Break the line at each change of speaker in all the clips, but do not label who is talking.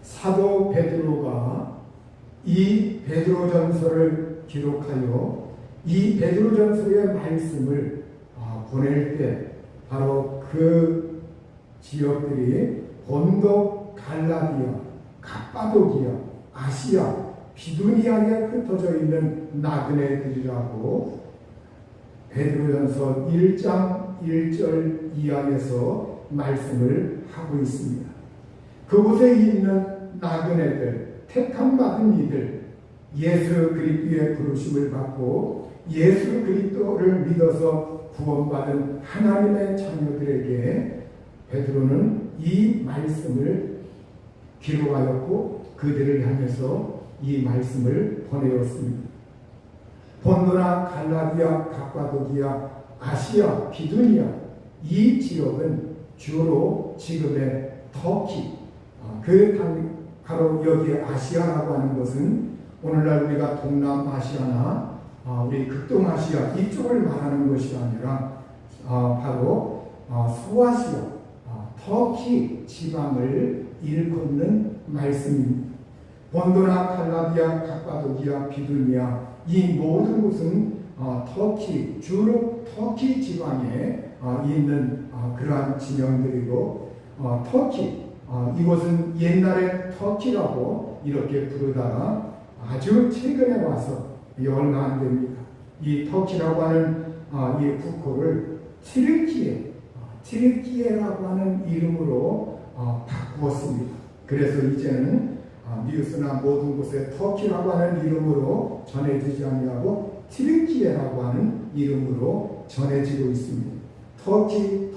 사도 베드로가 이 베드로전서를 기록하여 이 베드로전서의 말씀을 보낼 때 바로 그 지역들이 본도, 갈라디아, 갑바도기아, 아시아, 비두니아에 흩어져 있는 나그네들이라고 베드로전서 1장 1절 이하에서 말씀을 하고 있습니다. 그곳에 있는 나그네들, 택함받은 이들, 예수 그리스도의 부르심을 받고 예수 그리스도를 믿어서 구원받은 하나님의 자녀들에게 베드로는 이 말씀을 기록하였고 그들을 향해서 이 말씀을 보내었습니다. 본도나 갈라디아, 갑바도기아, 아시아, 비두니아 이 지역은 주로 지금의 터키, 바로 여기 아시아라고 하는 것은 오늘날 우리가 동남아시아나 우리 극동아시아 이쪽을 말하는 것이 아니라 바로 소아시아, 터키 지방을 일컫는 말씀입니다. 본도나 갈라디아, 갑바도기아, 비두니아 이 모든 곳은 터키, 주로 터키 지방에 있는 그러한 지명들이고 터키, 이곳은 옛날에 터키라고 이렇게 부르다가 아주 최근에 와서 얼마 안 됩니다. 이 터키라고 하는 이 국호를 티르키예라고 하는 이름으로 바꾸었습니다. 그래서 이제는 뉴스나 모든 곳에 터키라고 하는 이름으로 전해지지 아니하고 티르키예라고 하는 이름으로 전해지고 있습니다. 터키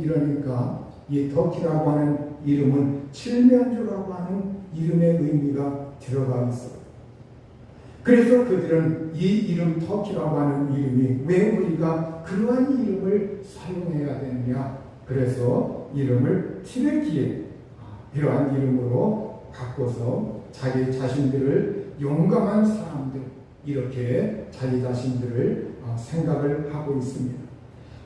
이러니까 이 터키라고 하는 이름은 칠면조라고 하는 이름의 의미가 들어가 있어요. 그래서 그들은 이 이름 터키라고 하는 이름이 왜 우리가 그러한 이름을 사용해야 되느냐, 그래서 이름을 티르키예 이러한 이름으로 바꿔서 자기 자신들을 용감한 사람들 이렇게 자기 자신들을 생각을 하고 있습니다.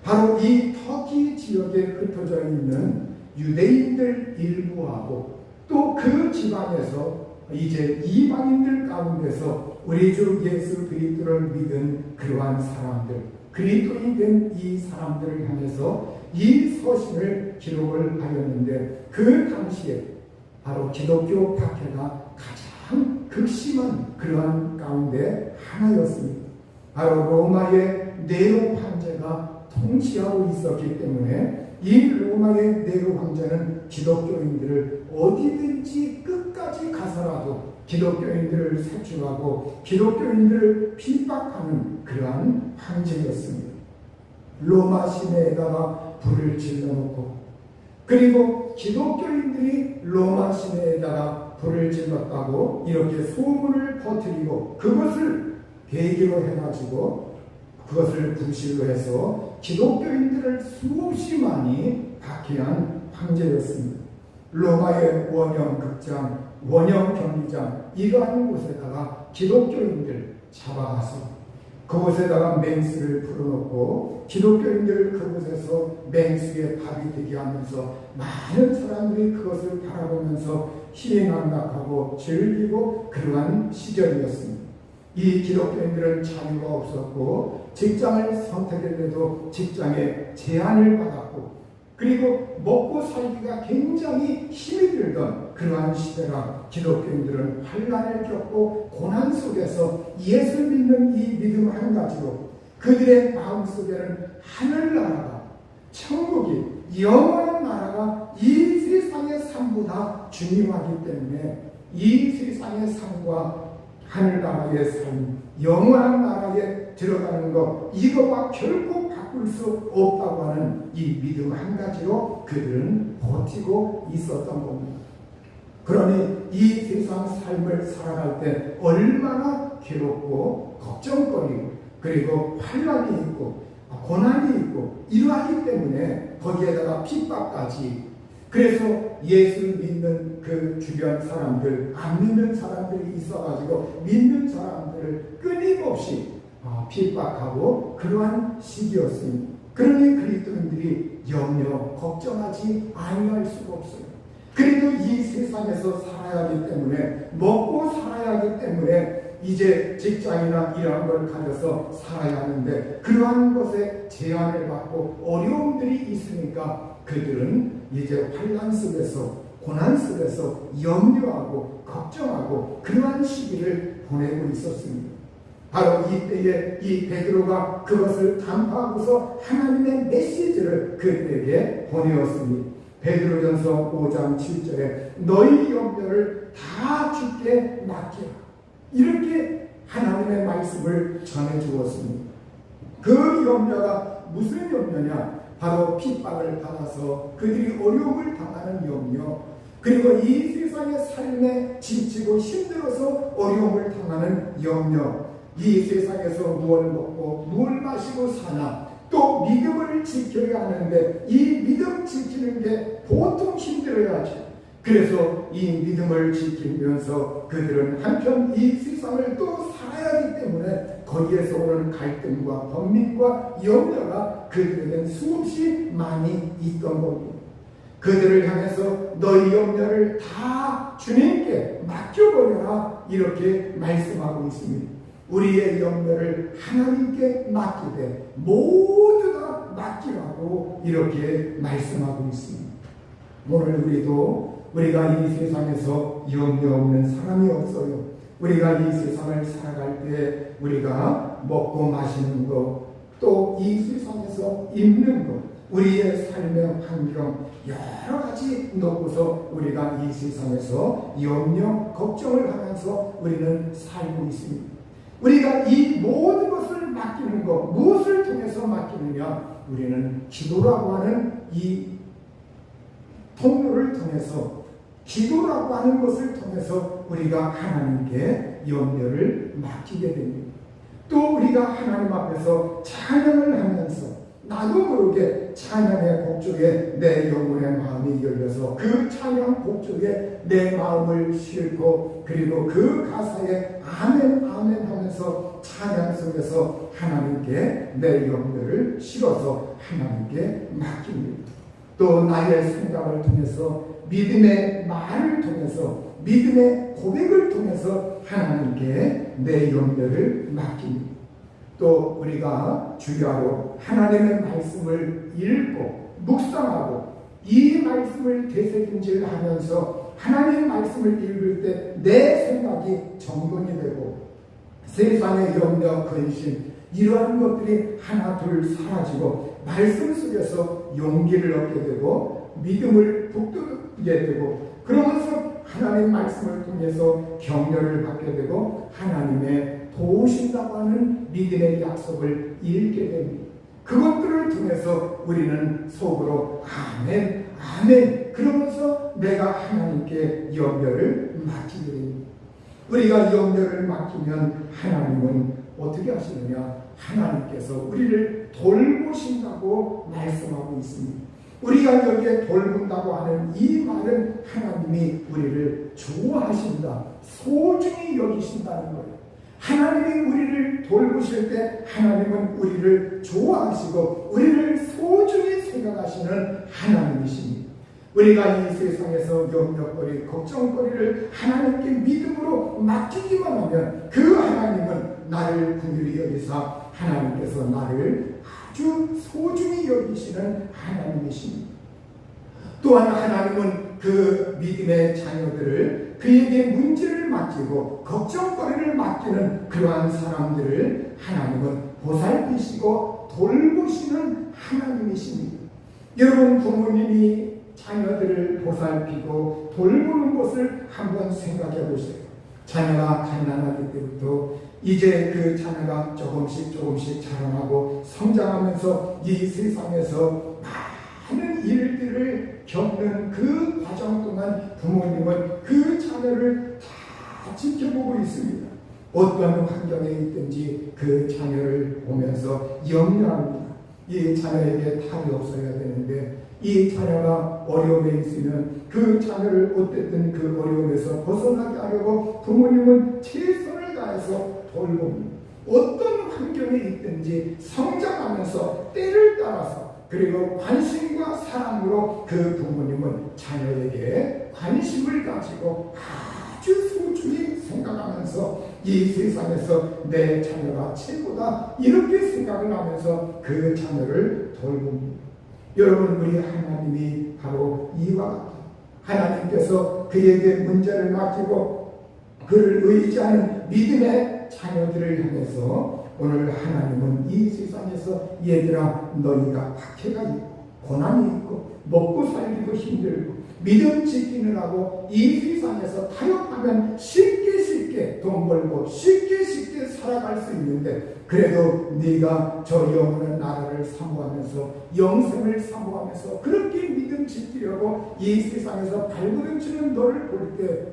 바로 이 터키 지역에 흩어져 있는 유대인들 일부하고 또 그 지방에서 이제 이방인들 가운데서 우리 주 예수 그리스도를 믿은 그러한 사람들, 그리스도인 된 이 사람들을 향해서 이 서신을 기록을 하였는데 그 당시에 바로 기독교 박해가 가장 극심한 그러한 가운데 하나였습니다. 바로 로마의 네로 황제가 통치하고 있었기 때문에 이 로마의 네로 황제는 기독교인들을 어디든지 끝까지 가서라도 기독교인들을 색출하고 기독교인들을 핍박하는 그러한 황제였습니다. 로마 시내에다가 불을 질러놓고 그리고 기독교인들이 로마 시내에다가 불을 질렀다고 이렇게 소문을 퍼뜨리고 그것을 계기로 해가지고 그것을 구실로 해서 기독교인들을 수없이 많이 박해한 황제였습니다. 로마의 원형 극장, 원형 경기장 이러한 곳에다가 기독교인들 잡아가서 그곳에다가 맹수를 풀어놓고 기독교인들 그곳에서 맹수의 밥이 되게 하면서 많은 사람들이 그것을 바라보면서 희행한락하고 즐기고 그러한 시절이었습니다. 이 기독교인들은 자유가 없었고 직장을 선택해도 직장에 제한을 받았고 그리고 먹고 살기가 굉장히 힘이 들던 그러한 시대라 기독교인들은 환난을 겪고 고난 속에서 예수 믿는 이 믿음 한 가지로 그들의 마음속에는 하늘나라가 천국이 영원한 나라가 이 세상의 삶보다 중요하기 때문에 이 세상의 삶과 하늘나라의 삶, 영원한 나라에 들어가는 것 이거와 결코 바꿀 수 없다고 하는 이 믿음 한 가지로 그들은 버티고 있었던 겁니다. 그러니 이 세상 삶을 살아갈 때 얼마나 괴롭고 걱정거리고 그리고 환난이 있고 고난이 있고 이러하기 때문에 거기에다가 핍박까지 그래서 예수 믿는 그 주변 사람들, 안 믿는 사람들이 있어가지고 믿는 사람들을 끊임없이 핍박하고 그러한 시기였습니다. 그러니 그리스도인들이 염려, 걱정하지 아니할 수가 없어요. 그래도 이 세상 세상에서 살아야 하기 때문에, 먹고 살아야 하기 때문에 이제 직장이나 이런 걸 가져서 살아야 하는데, 그러한 것에 제한을 받고 어려움들이 있으니까 그들은 이제 환난 속에서, 고난 속에서 염려하고 걱정하고 그러한 시기를 보내고 있었습니다. 바로 이때에 이 베드로가 그것을 간파하고서 하나님의 메시지를 그들에게 보내었습니다. 베드로전서 5장 7절에 너희 염려를 다 주께 맡기라, 이렇게 하나님의 말씀을 전해주었습니다. 그 염려가 무슨 염려냐? 바로 핍박을 받아서 그들이 어려움을 당하는 염려, 그리고 이 세상의 삶에 지치고 힘들어서 어려움을 당하는 염려, 이 세상에서 무엇을 먹고 무엇을 마시고 사나, 또 믿음을 지켜야 하는데 이 믿음 지키는 게 보통 힘들어야지. 그래서 이 믿음을 지키면서 그들은 한편 이 세상을 또 살아야 하기 때문에 거기에서 오는 갈등과 번민과 염려가 그들에겐 수없이 많이 있던 겁니다. 그들을 향해서 너희 염려를 다 주님께 맡겨버려라, 이렇게 말씀하고 있습니다. 우리의 염려를 하나님께 맡기되 모두 다 맡기라고 이렇게 말씀하고 있습니다. 오늘 우리가 이 세상에서 염려 없는 사람이 없어요. 우리가 이 세상을 살아갈 때 우리가 먹고 마시는 것, 또 이 세상에서 입는 것, 우리의 삶의 환경 여러 가지 놓고서 우리가 이 세상에서 염려, 걱정을 하면서 우리는 살고 있습니다. 우리가 이 모든 것을 맡기는 것, 무엇을 통해서 맡기느냐? 우리는 기도라고 하는 이 통로를 통해서, 기도라고 하는 것을 통해서 우리가 하나님께 염려를 맡기게 됩니다. 또 우리가 하나님 앞에서 찬양을 하면서 나도 모르게 찬양의 곡조에 내 영혼의 마음이 열려서 그 찬양 곡조에 내 마음을 싣고, 그리고 그 가사에 아멘 아멘 하면서 찬양 속에서 하나님께 내 염려를 실어서 하나님께 맡깁니다. 또 나의 생각을 통해서, 믿음의 말을 통해서, 믿음의 고백을 통해서 하나님께 내 염려를 맡깁니다. 또 우리가 주야로 하나님의 말씀을 읽고 묵상하고 이 말씀을 되새김질하면서 하나님의 말씀을 읽을 때 내 생각이 정돈이 되고 세상의 염려, 근심 이러한 것들이 하나 둘 사라지고 말씀 속에서 용기를 얻게 되고 믿음을 북돋게 되고, 그러면서 하나님 말씀을 통해서 격려를 받게 되고 하나님의 도우신다고 하는 믿음의 약속을 읽게 됩니다. 그것들을 통해서 우리는 속으로 아멘 아멘 그러면서 내가 하나님께 염려를 맡기게 됩니다. 우리가 염려를 맡기면 하나님은 어떻게 하시느냐? 하나님께서 우리를 돌보신다고 말씀하고 있습니다. 우리가 여기에 돌본다고 하는 이 말은 하나님이 우리를 좋아하신다, 소중히 여기신다는 거예요. 하나님이 우리를 돌보실 때 하나님은 우리를 좋아하시고 우리를 소중히 생각하시는 하나님이십니다. 우리가 이 세상에서 염려거리, 걱정거리를 하나님께 믿음으로 맡기기만 하면 그 하나님은 나를 긍휼히 여기사 하나님께서 나를 아주 소중히 여기시는 하나님이십니다. 또한 하나님은 그 믿음의 자녀들을, 그에게 문제를 맡기고 걱정거리를 맡기는 그러한 사람들을 하나님은 보살피시고 돌보시는 하나님이십니다. 여러분, 부모님이 자녀들을 보살피고 돌보는 것을 한번 생각해 보세요. 자녀가 갓난아기 때부터 이제 그 자녀가 조금씩 자라나고 성장하면서 이 세상에서 많은 일들을 겪는 그 과정 동안 부모님은 그 자녀를 다 지켜보고 있습니다. 어떤 환경에 있든지 그 자녀를 보면서 염려합니다. 이 자녀에게 탈이 없어야 되는데 이 자녀가 어려움에 있으면 그 자녀를 어쨌든 그 어려움에서 벗어나게 하려고 부모님은 최선을 다해서 돌봅니다. 어떤 환경에 있든지 성장하면서 때를 따라서 그리고 관심과 사랑으로 그 부모님은 자녀에게 관심을 가지고 아주 소중히 생각하면서 이 세상에서 내 자녀가 최고다 이렇게 생각을 하면서 그 자녀를 돌봅니다. 여러분, 우리 하나님이 바로 이와 같아요. 하나님께서 그에게 문제를 맡기고 그를 의지하는 믿음의 자녀들을 향해서 오늘 하나님은 이 세상에서 얘들아, 너희가 박해가 있고 고난이 있고 먹고 살기도 힘들고 믿음 지키느라고 이 세상에서 타협하면 쉽게 돈 벌고 쉽게 살아갈 수 있는데, 그래도 네가 저 영원한 나라를 사모하면서 영생을 사모하면서 그렇게 믿음 지키려고 이 세상에서 발버둥치는 너를 볼 때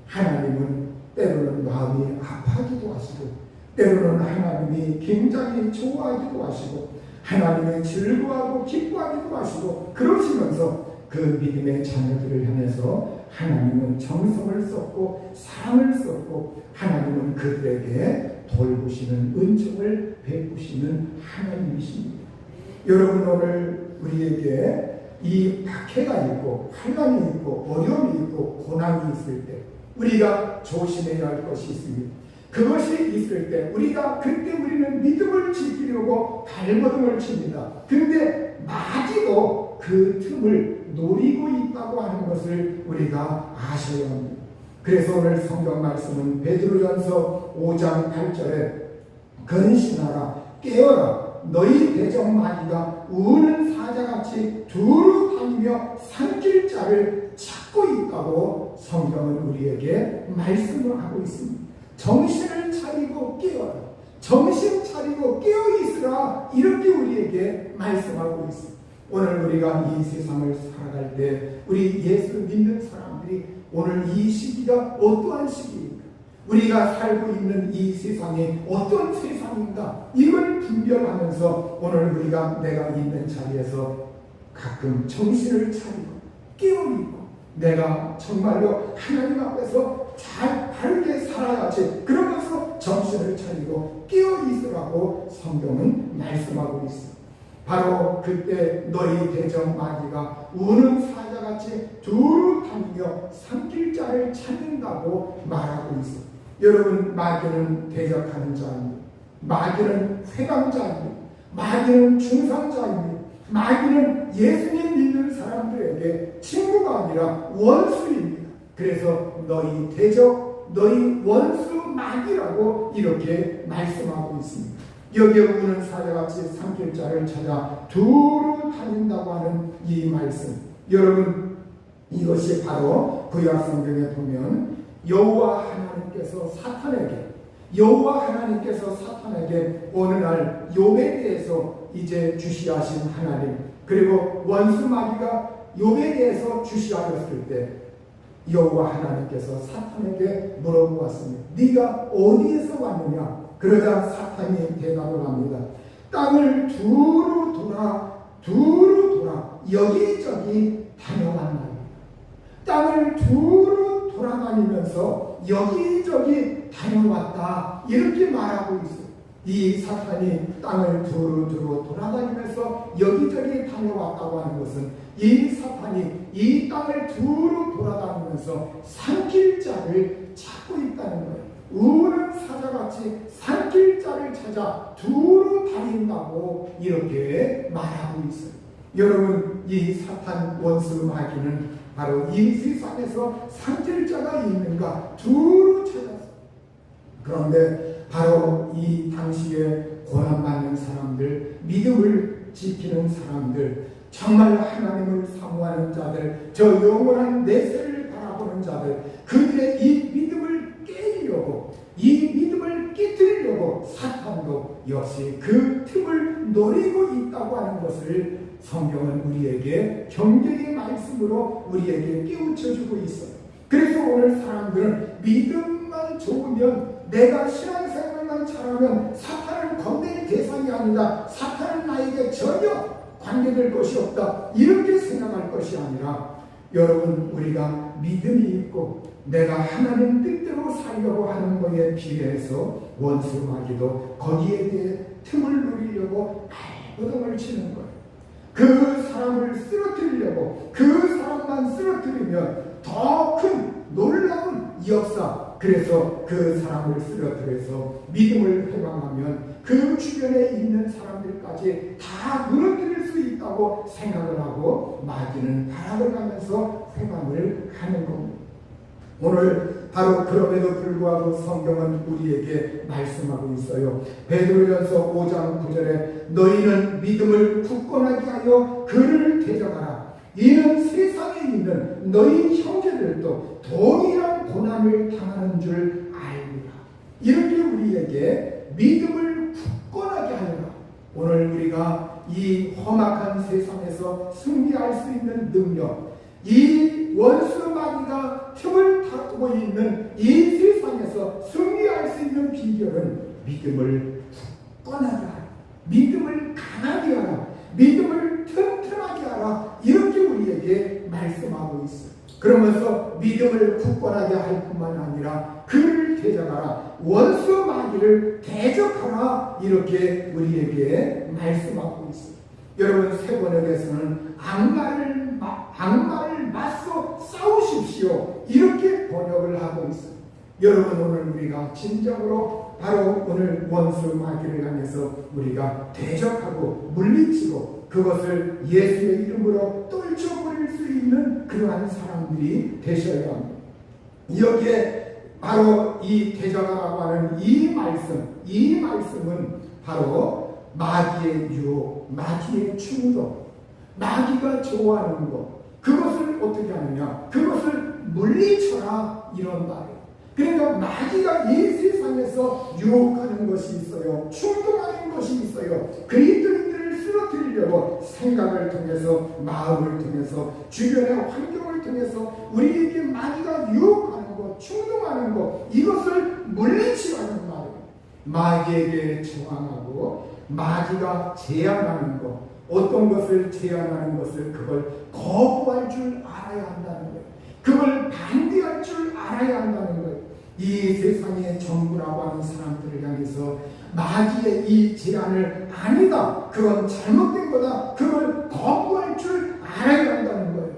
하나님은 때로는 마음이 아파하기도 하시고 때로는 하나님이 굉장히 좋아하기도 하시고 하나님이 즐거워하고 기뻐하기도 하시고 그러시면서 그 믿음의 자녀들을 향해서 하나님은 정성을 쏟고 사랑을 쏟고 하나님은 그들에게 돌보시는 은총을 베푸시는 하나님이십니다. 여러분, 오늘 우리에게 이 박해가 있고 환난이 있고 어려움이 있고 고난이 있을 때 우리가 조심해야 할 것이 있습니다. 그것이 있을 때 그때 우리는 믿음을 지키려고 발버둥을 칩니다. 근데 마귀도 그 틈을 노리고 있다고 하는 것을 우리가 아셔야 합니다. 그래서 오늘 성경 말씀은 베드로전서 5장 8절에 근신하라 깨어라 너희 대적 마귀가 우는 사자같이 두루 다니며 삼킬 자를 찾고 있다고 성경은 우리에게 말씀을 하고 있습니다. 정신을 차리고 깨어라, 정신 차리고 깨어있으라, 이렇게 우리에게 말씀하고 있습니다. 오늘 우리가 이 세상을 살아갈 때 우리 예수 믿는 사람들이 오늘 이 시기가 어떠한 시기인가, 우리가 살고 있는 이 세상이 어떤 세상인가, 이걸 분별하면서 오늘 우리가 내가 있는 자리에서 가끔 정신을 차리고 깨어있고 내가 정말로 하나님 앞에서 잘 바르게 살아야지, 그러면서 정신을 차리고 깨어있으라고 성경은 말씀하고 있습니다. 바로 그때 너희 대적 마귀가 우는 사자같이 두루 다니며 삼킬 자를 찾는다고 말하고 있습니다. 여러분, 마귀는 대적하는 자입니다. 마귀는 회당자입니다. 마귀는 중상자입니다. 마귀는 예수님 믿는 사람들에게 친구가 아니라 원수입니다. 그래서 너희 대적, 너희 원수 마귀라고 이렇게 말씀하고 있습니다. 여기에 우는 사자같이 삼킬 자를 찾아 두루 다닌다고 하는 이 말씀, 여러분, 이것이 바로 구약 성경에 보면 여호와 하나님께서 사탄에게 어느 날 욥에 대해서 이제 주시하신 하나님, 그리고 원수 마귀가 욥에 대해서 주시하였을 때 여호와 하나님께서 사탄에게 물어보았습니다. 네가 어디에서 왔느냐? 그러자 사탄이 대답을 합니다. 땅을 두루 돌아 여기저기 다녀왔나이다. 땅을 두루 돌아다니면서 여기저기 다녀왔다, 이렇게 말하고 있어요. 이 사탄이 땅을 두루 돌아다니면서 여기저기 다녀왔다고 하는 것은 이 사탄이 이 땅을 두루 돌아다니면서 삼킬 자를 찾고 있다는 거예요. 우는 사자같이 삼킬 자를 찾아 두루 다닌다고 이렇게 말하고 있어요. 여러분, 이 사탄 원수 마귀는 바로 이 세상에서 삼킬 자가 있는가 두루 찾았어요. 그런데 바로 이 당시에 고난받는 사람들, 믿음을 지키는 사람들, 정말 하나님을 사모하는 자들, 저 영원한 내세를 바라보는 자들, 그들의 이 믿음을 깨려고, 이 믿음을 깨뜨리려고 사탄도 역시 그 틈을 노리고 있다고 하는 것을 성경은 우리에게 경계의 말씀으로 우리에게 깨우쳐주고 있어요. 그래서 오늘 사람들은 믿음만 좋으면, 내가 신앙생활만 잘하면 사탄을 건드릴 대상이 아니다, 사탄은 나에게 전혀 관계될 것이 없다, 이렇게 생각할 것이 아니라, 여러분, 우리가 믿음이 있고 내가 하나님 뜻대로 살려고 하는 것에 비례해서 원수 마귀도 거기에 대해 틈을 누리려고 발버둥을 치는 거예요. 그 사람을 쓰러뜨리려고 그 사람만 쓰러뜨리면 더 큰 놀라운 역사, 그래서 그 사람을 쓰러뜨려서 믿음을 회방하면 그 주변에 있는 사람들까지 다 무너뜨릴 수 있다고 생각을 하고 마귀는 타락을 하면서 회방을 하는 겁니다. 오늘 바로 그럼에도 불구하고 성경은 우리에게 말씀하고 있어요. 베드로전서 5장 9절에 너희는 믿음을 굳건하게 하여 그를 대적하라. 이는 세상에 있는 너희 형제들도 동일한 고난을 당하는 줄 알리라. 이렇게 우리에게 믿음을 굳건하게 하여라. 오늘 우리가 이 험악한 세상에서 승리할 수 있는 능력, 이 원수 마귀가 틈을 타고 있는 이 세상에서 승리할 수 있는 비결은 믿음을 굳건하게 하라, 믿음을 강하게 하라, 믿음을 튼튼하게 하라, 이렇게 우리에게 말씀하고 있어요. 그러면서 믿음을 굳건하게 할 뿐만 아니라 그를 대적하라, 원수 마귀를 대적하라, 이렇게 우리에게 말씀하고 있어요. 여러분, 새 번역에서는 악마를 맞서 싸우십시오, 이렇게 번역을 하고 있어요. 여러분, 오늘 우리가 진정으로 바로 오늘 원수 마귀를 향해서 우리가 대적하고 물리치고 그것을 예수의 이름으로 떨쳐버릴 수 있는 그러한 사람들이 되셔야 합니다. 여기에 바로 이 대적하라고 하는 이 말씀은 바로 마귀의 유혹, 마귀의 충동, 마귀가 좋아하는 것, 그것을 어떻게 하느냐, 그것을 물리쳐라, 이런 말이에요. 그러니까 마귀가 이 세상에서 유혹하는 것이 있어요. 충동하는 것이 있어요. 그리스도인들을 쓰러뜨리려고 생각을 통해서, 마음을 통해서, 주변의 환경을 통해서 우리에게 마귀가 유혹하는 것, 충동하는 것, 이것을 물리치라는 말이에요. 마귀에게 저항하고 마귀가 제안하는 것, 어떤 것을 제안하는 것을 그걸 거부할 줄 알아야 한다는 거예요. 그걸 반대할 줄 알아야 한다는 거예요. 이 세상의 전부라고 하는 사람들을 향해서 마귀의 이 제안을 아니다, 그건 잘못된 거다, 그걸 거부할 줄 알아야 한다는 거예요.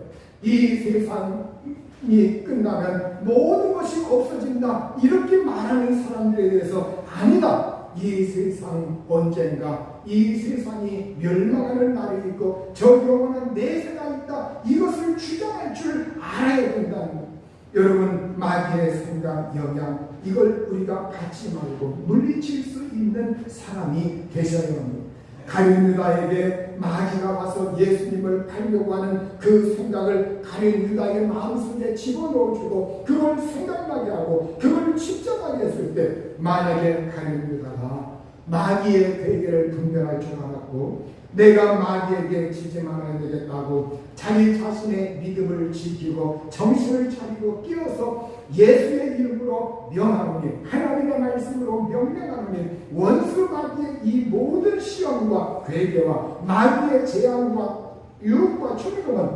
이 세상이 끝나면 모든 것이 없어진다, 이렇게 말하는 사람들에 대해서 아니다, 이 세상 언젠가 이 세상이 멸망하는 날이 있고 저 영원한 내세가 있다, 이것을 주장할 줄 알아야 된다는 거예요. 여러분, 마귀의 생각, 영향, 이걸 우리가 받지 말고 물리칠 수 있는 사람이 되셔야 합니다. 가룟 유다에게 마귀가 와서 예수님을 팔려고 하는 그 생각을 가룟 유다의 마음속에 집어넣어주고 그걸 생각나게 하고 그걸 집착하게 했을 때, 만약에 가룟 유다가 마귀의 대결을 분별할 줄 알았고 내가 마귀에게 지지 말아야 되겠다고 자기 자신의 믿음을 지키고 정신을 차리고 끼어서 예수의 이름으로 명하노니, 하나님의 말씀으로 명령하노니, 원수 마귀의 이 모든 시험과 괴계와 마귀의 제안과 유혹과 충동은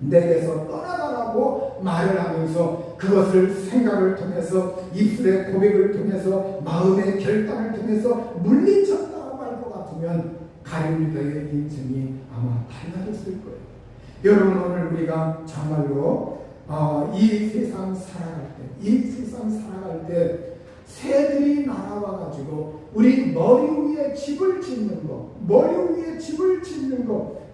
내게서 떠나가라고 말을 하면서 그것을 생각을 통해서, 입술의 고백을 통해서, 마음의 결단을 통해서 물리쳤다고 할 것 같으면 가룟 유다의 인생이 아마 달라졌을 거예요. 여러분, 오늘 우리가 정말로 이 세상 살아갈 때 새들이 날아와 가지고 우리 머리 위에 집을 짓는 것,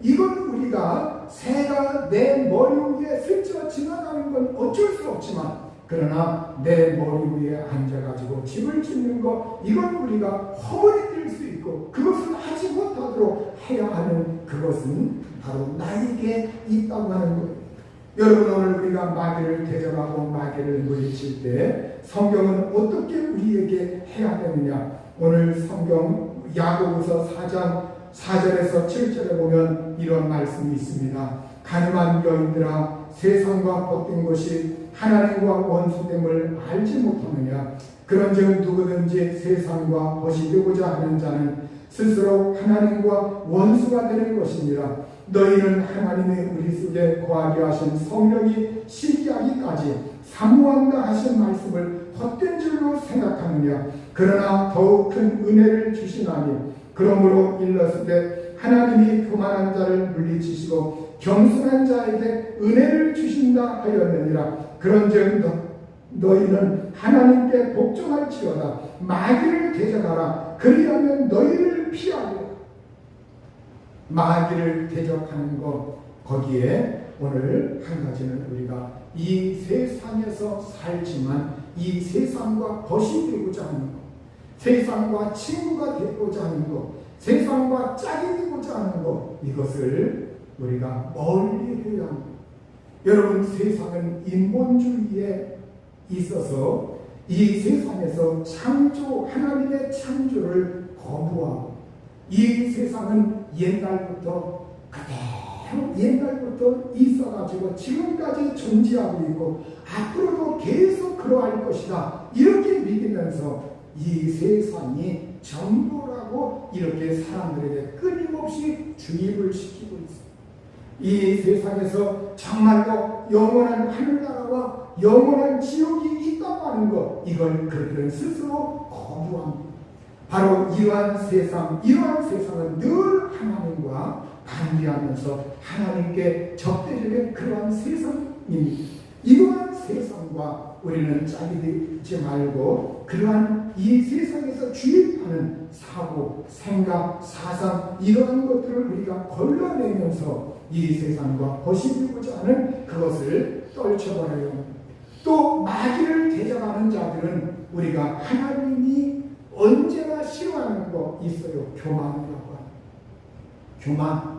이건 우리가 새가 내 머리 위에 스쳐 지나가는 건 어쩔 수 없지만, 그러나 내 머리 위에 앉아가지고 집을 짓는 것, 이건 우리가 허물이 될 수 있고 그것은 하지 못하도록 해야 하는, 그것은 바로 나에게 있다고 하는 거예요. 여러분, 오늘 우리가 마귀를 대적하고 마귀를 물리칠 때 성경은 어떻게 우리에게 해야 되느냐, 오늘 성경 야고보서 4장 4절에서 7절에 보면 이런 말씀이 있습니다. 가늠한 여인들아, 세상과 벗긴 것이 하나님과 원수됨을 알지 못하느냐. 그런즉 누구든지 세상과 벗이되고자 하는 자는 스스로 하나님과 원수가 되는 것이니라. 너희는 하나님의 우리 속에 거하게 하신 성령이 시기하기까지 사모한다 하신 말씀을 헛된 줄로 생각하느냐. 그러나 더욱 큰 은혜를 주시나니, 그러므로 일렀을 때 하나님이 교만한 자를 물리치시고 겸손한 자에게 은혜를 주신다 하였느니라. 그런즉 너희는 하나님께 복종할지어다. 마귀를 대적하라. 그리하면 너희를 피하리라. 마귀를 대적하는 것, 거기에 오늘 한 가지는 우리가 이 세상에서 살지만 이 세상과 벗이 되고자 하는 것, 세상과 친구가 되고자 하는 것, 세상과 짝이 되고자 하는 것, 이것을 우리가 멀리 해야 합니다. 여러분, 세상은 인본주의에 있어서 이 세상에서 하나님의 창조를 거부하고, 이 세상은 옛날부터 있어가지고 지금까지 존재하고 있고 앞으로도 계속 그러할 것이다, 이렇게 믿으면서 이 세상이 전부라고 이렇게 사람들에게 끊임없이 주입을 시키고 있습니다. 이 세상에서 정말로 영원한 하늘나라와 영원한 지옥이 있다고 하는 것, 이걸 그들은 스스로 거부합니다. 바로 이러한 세상은 늘 하나님과 반대하면서 하나님께 적대적인 그러한 세상입니다. 이러한 세상과 우리는 짝이 되지 말고 그러한 이 세상에서 주입하는 사고, 생각, 사상, 이러한 것들을 우리가 걸러내면서 이 세상과 거시기고자 하는 그것을 떨쳐버려야 합니다. 또 마귀를 대적하는 자들은 우리가 하나님이 언제나 싫어하는 거 있어요. 교만이라고 합니다. 교만.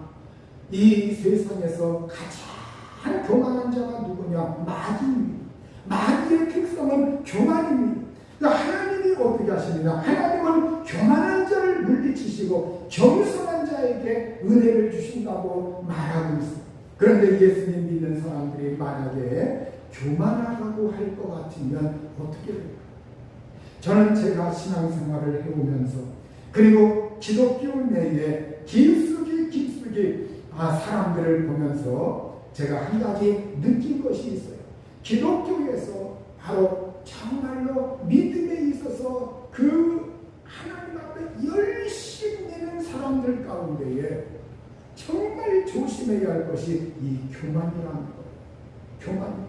이 세상에서 가장 교만한 자가 누구냐? 마귀입니다. 마귀의 특성은 교만입니다. 그러니까 하나님이 어떻게 하십니까? 하나님은 교만한 자를 물리치시고 겸손한 자에게 은혜를 주신다고 말하고 있습니다. 그런데 예수님 믿는 사람들이 만약에 교만하다고 할 것 같으면 어떻게 될까요? 저는 제가 신앙생활을 해오면서 그리고 기독교 내에 깊숙이 사람들을 보면서 제가 한 가지 느낀 것이 있어요. 기독교에서 바로 정말로 믿음에 있어서 그 하나님 앞에 열심히 내는 사람들 가운데에 정말 조심해야 할 것이 이 교만이라는 거예요. 교만.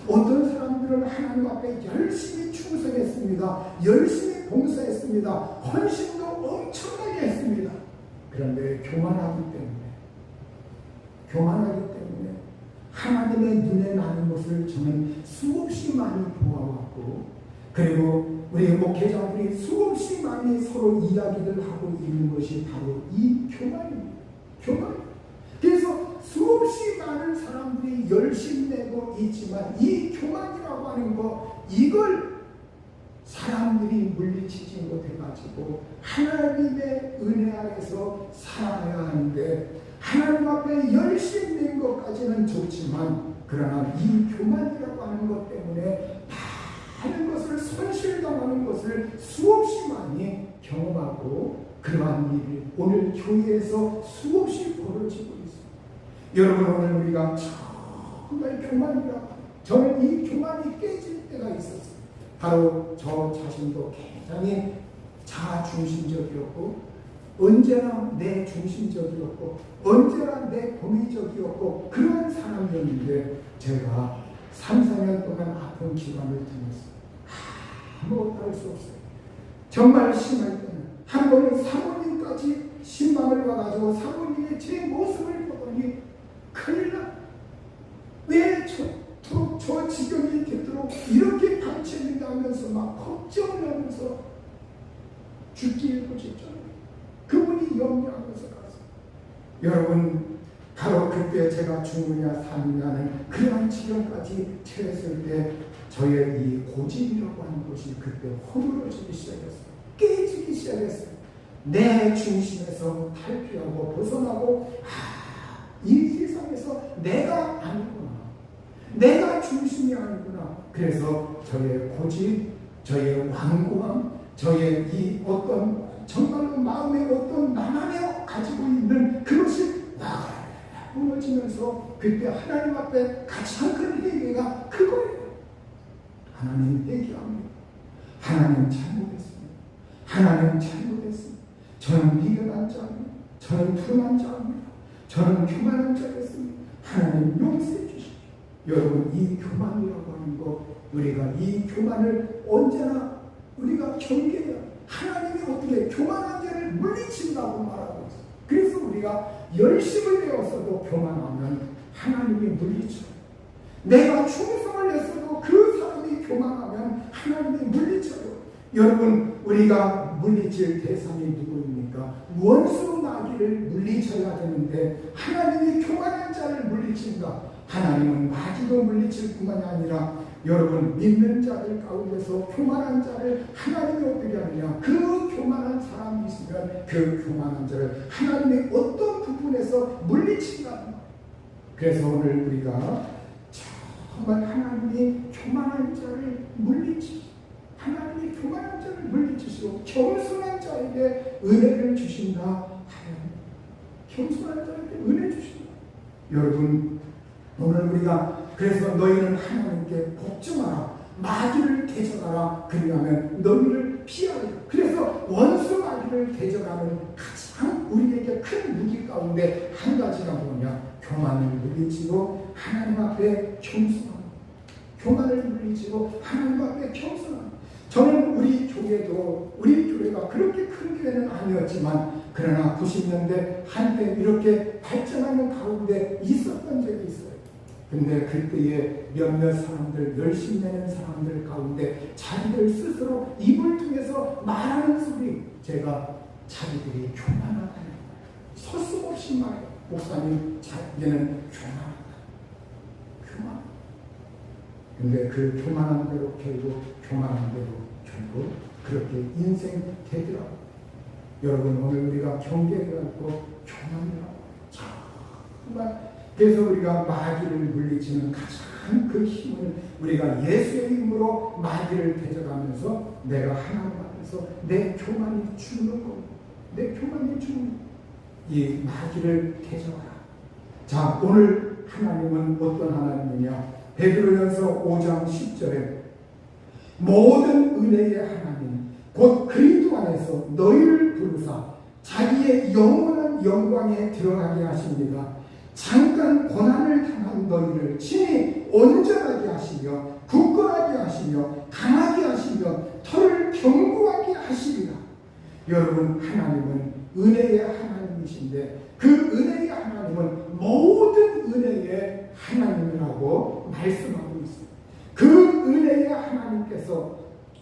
어떤 사람들은 하나님 앞에 열심히 충성했습니다. 열심히 봉사했습니다. 헌신도 엄청나게 했습니다. 그런데 교만하기 때문에 하나님의 눈에 나는 것을 저는 수없이 많이 보아왔고, 그리고 우리 목회자들이 수없이 많이 서로 이야기를 하고 있는 것이 바로 이 교만입니다. 교만. 그래서 수없이 많은 사람들이 열심히 내고 있지만 이 교만이라고 하는 거, 이걸 사람들이 물리치지 못해가지고 하나님의 은혜 아래서 살아가야 하는데, 하나님 앞에 열심히 낸 것까지는 좋지만 그러나 이 교만이라고 하는 것 때문에 많은 것을 손실당하는 것을 수없이 많이 경험하고, 그러한 일이 오늘 교회에서 수없이 벌어지고 있습니다. 여러분, 오늘 우리가 정말 교만이라고, 저는 이 교만이 깨질 때가 있었어요. 바로 저 자신도 굉장히 자중심적이었고, 언제나 내 중심적이었고, 언제나 내 공의적이었고, 그런 사람이었는데 제가 3, 4년 동안 아픈 기간을 통해서 아무것도 할 수 없어요. 정말 심할 때는 한 번은 사모님까지 신방을 와가지고 사모님의 제 모습을 보더니 큰일 나. 왜 저 지경이 되도록 이렇게 방치했는가 하면서 막 걱정을 하면서 죽기 일보 직전에 그분이 염려하면서 갔어요. 여러분, 바로 그때 제가 죽느냐 사느냐는 그런 지경까지 처했을 때 저의 이 고집이라고 하는 것이 그때 허물어지기 시작했어요. 깨지기 시작했어요. 내 중심에서 탈피하고 벗어나고, 이 세상에서 내가 아니구나, 내가 중심이 아니구나. 그래서 저의 고집, 저의 완고함, 저의 이 어떤 정말로 마음에 어떤 나만의 가지고 있는 그것이 무너지면서 그때 하나님 앞에 가장 큰 회개가 그거예요. 하나님 회개합니다. 하나님 잘못했습니다. 하나님 잘못했습니다. 저는 미련한 자입니다. 저는 둔한 자입니다. 저는 교만한 자였습니다. 하나님 용서해 주십시오. 여러분, 이 교만이라고 하는 것, 우리가 이 교만을 언제나 우리가 경계해야, 하나님이 어떻게 교만한 자를 물리친다고 말하고 있어요. 그래서 우리가 열심을 내었어도 교만하면 하나님이 물리쳐요. 내가 충성을 했어도 그 사람이 교만하면 하나님이 물리쳐요. 여러분, 우리가 물리칠 대상이 누구입니까? 원수 마귀를 물리쳐야 되는데 하나님이 교만한 자를 물리친다. 하나님은 마귀도 물리칠 뿐만이 아니라 여러분, 믿는 자들 가운데서 교만한 자를 하나님이 어떻게 하느냐? 그 교만한 사람이 있으면 그 교만한 자를 하나님이 어떤 부분에서 물리친다는 거예요. 그래서 오늘 우리가 정말 하나님이 교만한 자를 물리치시고, 하나님이 교만한 자를 물리치시고 겸손한 자에게 은혜를 주신다. 하나님, 겸손한 자에게 은혜 주신다. 여러분, 오늘 우리가 그래서 너희는 하나님께 복종하라, 마귀를 대적하라, 그리하면 너희를 피하리라. 그래서 원수 마귀를 대적하는 가장 우리에게 큰 무기 가운데 한 가지가 뭐냐? 교만을 물리치고 하나님 앞에 겸손함. 교만을 물리치고 하나님 앞에 겸손함. 저는 우리 교회가 그렇게 큰 교회는 아니었지만, 그러나 90년대 한때 이렇게 발전하는 가운데 있었던 적이 있어요. 근데 그때에 몇몇 사람들, 열심히 내는 사람들 가운데 자기들 스스로 입을 통해서 말하는 소리, 제가 자기들이 교만하다는 거예요. 서슴없이 말해요. 목사님, 자기는 교만하다. 교만. 근데 그 교만한 대로 결국 그렇게 인생 되더라고요. 여러분, 오늘 우리가 경계해갖고 교만이라고 정말, 그래서 우리가 마귀를 물리치는 가장 그 힘을 우리가 예수의 이름으로 마귀를 대적하면서 내가 하나님 앞에서 내 교만이 죽는 겁니다. 내 교만이 죽는 이 마귀를 대적하라. 자, 오늘 하나님은 어떤 하나님이냐? 베드로전서 5장 10절에 모든 은혜의 하나님 곧 그리스도 안에서 너희를 부르사 자기의 영원한 영광에 들어가게 하십니다. 잠깐 고난을 당한 너희를 친히 온전하게 하시며 굳건하게 하시며 강하게 하시며 털을 견고하게 하시리라. 여러분, 하나님은 은혜의 하나님이신데 그 은혜의 하나님은 모든 은혜의 하나님이라고 말씀하고 있습니다. 그 은혜의 하나님께서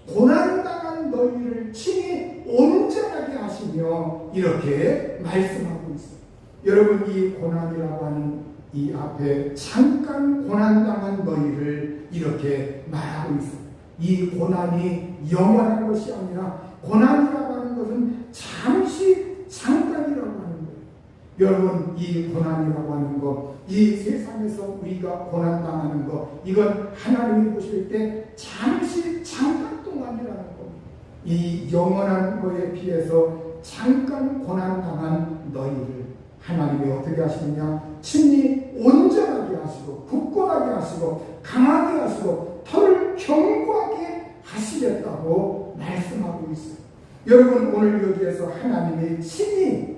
고난당한 너희를 친히 온전하게 하시며 이렇게 말씀하고 있습니다. 여러분, 이 고난이라고 하는 이 앞에 잠깐 고난당한 너희를 이렇게 말하고 있습니다. 이 고난이 영원한 것이 아니라 고난이라고 하는 것은 잠깐이라고 하는 거예요. 여러분, 이 고난이라고 하는 것, 이 세상에서 우리가 고난당하는 것, 이건 하나님이 보실 때 잠깐 동안이라는 겁니다. 이 영원한 것에 비해서 잠깐 고난당한 너희를 하나님이 어떻게 하시느냐? 친히 온전하게 하시고 굳건하게 하시고 강하게 하시고 털을 견고하게 하시겠다고 말씀하고 있어요. 여러분, 오늘 여기에서 하나님이 친히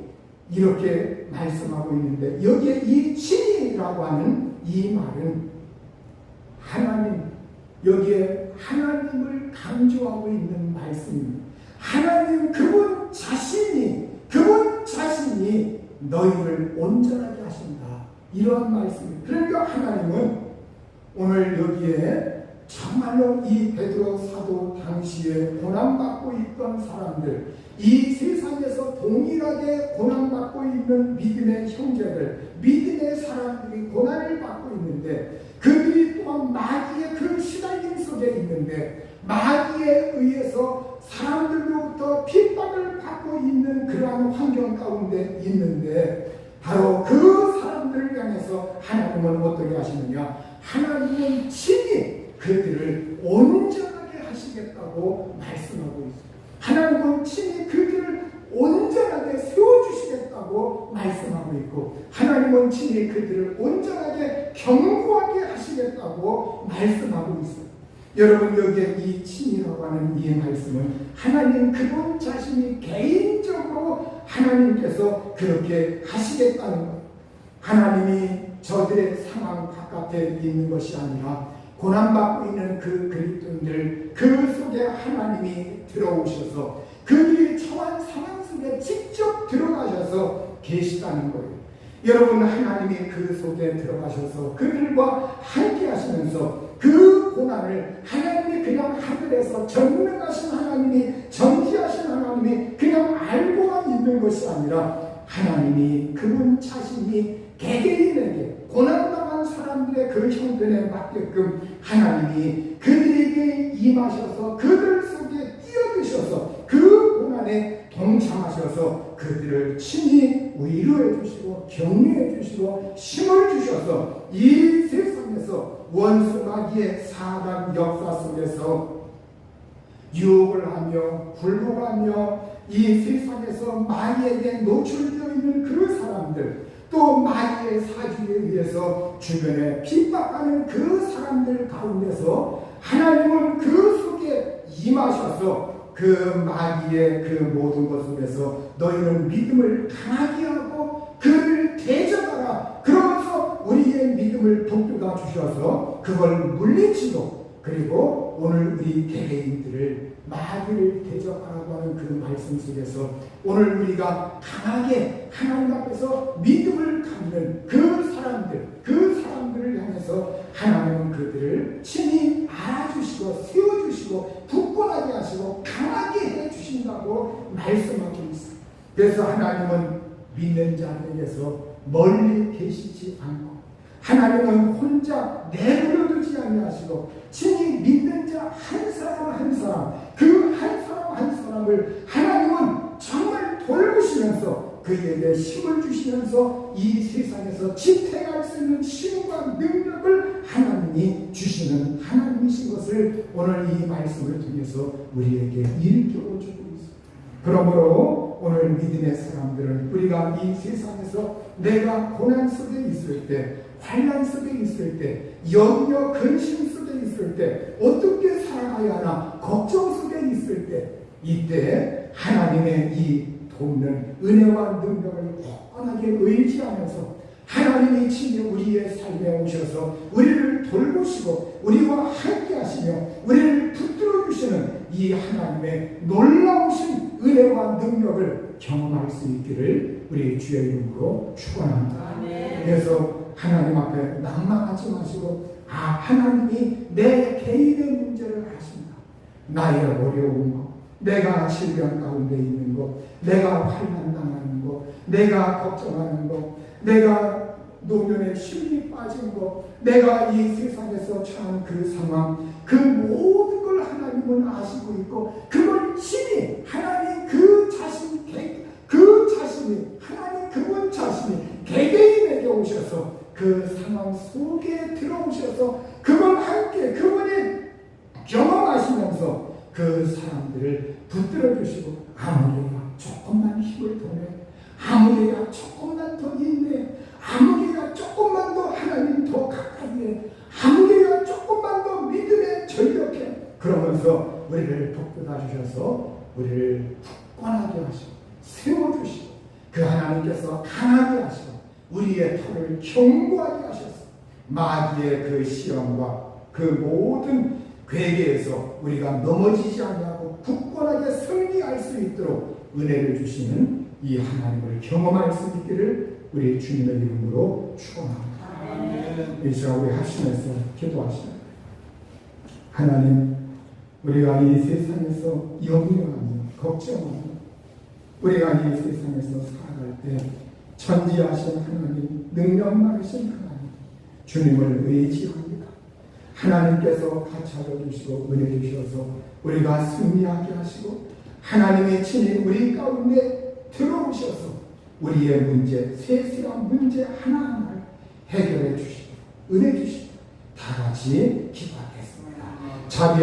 이렇게 말씀하고 있는데, 여기에 이 친히라고 하는 이 말은 하나님, 여기에 하나님을 강조하고 있는 말씀입니다. 하나님 그분 자신이 너희를 온전하게 하신다, 이러한 말씀입니다. 그러니까 하나님은 오늘 여기에 정말로 이 베드로 사도 당시에 고난받고 있던 사람들, 이 세상에서 동일하게 고난받고 있는 믿음의 형제들, 믿음의 사람들이 고난을 받고 있는데, 그들이 또한 마귀의 그 시달림 속에 있는데, 마귀에 의해서 사람들로부터 핍박을 받고 있는 그러한 환경 가운데 있는데, 바로 그 사람들을 향해서 하나님은 어떻게 하시느냐? 하나님은 친히 그들을 온전하게 하시겠다고 말씀하고 있습니다. 하나님은 친히 그들을 온전하게 세워주시겠다고 말씀하고 있고, 하나님은 친히 그들을 온전하게 견고하게 하시겠다고 말씀하고 있어요. 여러분, 여기에 이 친이라고 하는 이 말씀은 하나님 그분 자신이 개인적으로 하나님께서 그렇게 하시겠다는 것. 하나님이 저들의 상황 바깥에 있는 것이 아니라 고난받고 있는 그 그리스도인들 그 속에 하나님이 들어오셔서 그들이 처한 상황 속에 직접 들어가셔서 계시다는 거예요. 여러분, 하나님이 그 속에 들어가셔서 그들과 함께 하시면서 그 고난을 하나님이 그냥 하늘에서 전능하신 하나님이, 전지하신 하나님이 그냥 알고만 있는 것이 아니라 하나님이 그분 자신이 개개인에게 고난당한 사람들의 그 형편에 맞게끔 하나님이 그들에게 임하셔서 그들 속에 뛰어드셔서 그 고난에 동참하셔서 그들을 친히 위로해 주시고 격려해 주시고 힘을 주셔서 이 세상에서 원수 마귀의 사단 역사 속에서 유혹을 하며 굴복하며 이 세상에서 마귀에게 노출되어 있는 그 사람들, 또 마귀의 사주에 의해서 주변에 핍박하는 그 사람들 가운데서 하나님은 그 속에 임하셔서 그 마귀의 그 모든 것 속에서 너희는 믿음을 강하게 하고 그를 대적하라. 그러면서 우리의 믿음을 북돋아 주셔서 그걸 물리치고, 그리고 오늘 우리 개개인들을 마귀를 대적하라고 하는 그 말씀 속에서 오늘 우리가 강하게 하나님 앞에서 믿음을 갖는 그 사람들을 향해서 하나님은 그들을 친히 알아주시고 세워주시고 굳건하게 하시고 강하게 해주신다고 말씀하고 있습니다. 그래서 하나님은 믿는 자들에게서 멀리 계시지 않고 하나님은 혼자 내버려두지 아니하시고 친히 믿는 자 한 사람 한 사람, 그 한 사람 한 사람을 하나님은 정말 돌보시면서 그에게 힘을 주시면서 이 세상에서 지탱할 수 있는 힘과 능력을 하나님이 주시는 하나님이신 것을 오늘 이 말씀을 통해서 우리에게 일깨워주고 있습니다. 그러므로 오늘 믿음의 사람들은 우리가 이 세상에서 내가 고난 속에 있을 때, 환난 속에 있을 때, 염려 근심 속에 있을 때 어떻게 살아가야 하나 걱정 속에 있을 때, 이때 하나님의 이 돕는 은혜와 능력을 굳건하게 의지하면서 하나님이 친히 우리의 삶에 오셔서 우리를 돌보시고 우리와 함께 하시며 우리를 붙들어 주시는 이 하나님의 놀라우신 은혜와 능력을 경험할 수 있기를 우리 주의 이름으로 축원합니다. 그래서 하나님 앞에 낭망하지 마시고 하나님이 내 개인의 문제를 아십니다. 나의 어려운 것, 내가 질병 가운데 있는 것, 내가 환난 당하는 것, 내가 걱정하는 것, 내가 노년에 힘이 빠진 것, 내가 이 세상에서 처한 그 상황, 그 모든 걸 하나님은 아시고 있고 그걸 친히 하나님 하나님 그분 자신이 개개인에게 오셔서 그 상황 속에 들어오셔서 그걸 함께 그분이 경험하시면서 그 사람들을 붙들어 주시고 아무리야 조금만 힘을 더 내, 아무리야 조금만 더 인내, 아무리야 조금만 더 하나님 더 가까이 해, 아무리야 조금만 더 믿음에 전력해. 그러면서 우리를 북돋아 주셔서 우리를 굳건하게 하시고 세워주시고 그 하나님께서 강하게 하시고 우리의 털을 견고하게 하셔서 마귀의 그 시험과 그 모든 괴계에서 우리가 넘어지지 아니하고 굳건하게 승리할 수 있도록 은혜를 주시는 이 하나님을 경험할 수 있기를 우리 주님의 이름으로 축원합니다. 이 시간 우리 하시면서 기도하시는 하나님, 우리가 이 세상에서 염려하며 걱정하며 우리가 이 세상에서 살아갈 때 천지하신 하나님, 능력 많으신 하나님 주님을 의지합니다. 하나님께서 가차려 주시고 은혜 주셔서 우리가 승리하게 하시고 하나님의 친히 우리 가운데 들어오셔서 우리의 문제, 세세한 문제 하나하나를 해결해 주시고 은혜 주시고 다 같이 기도하겠습니다. 자비와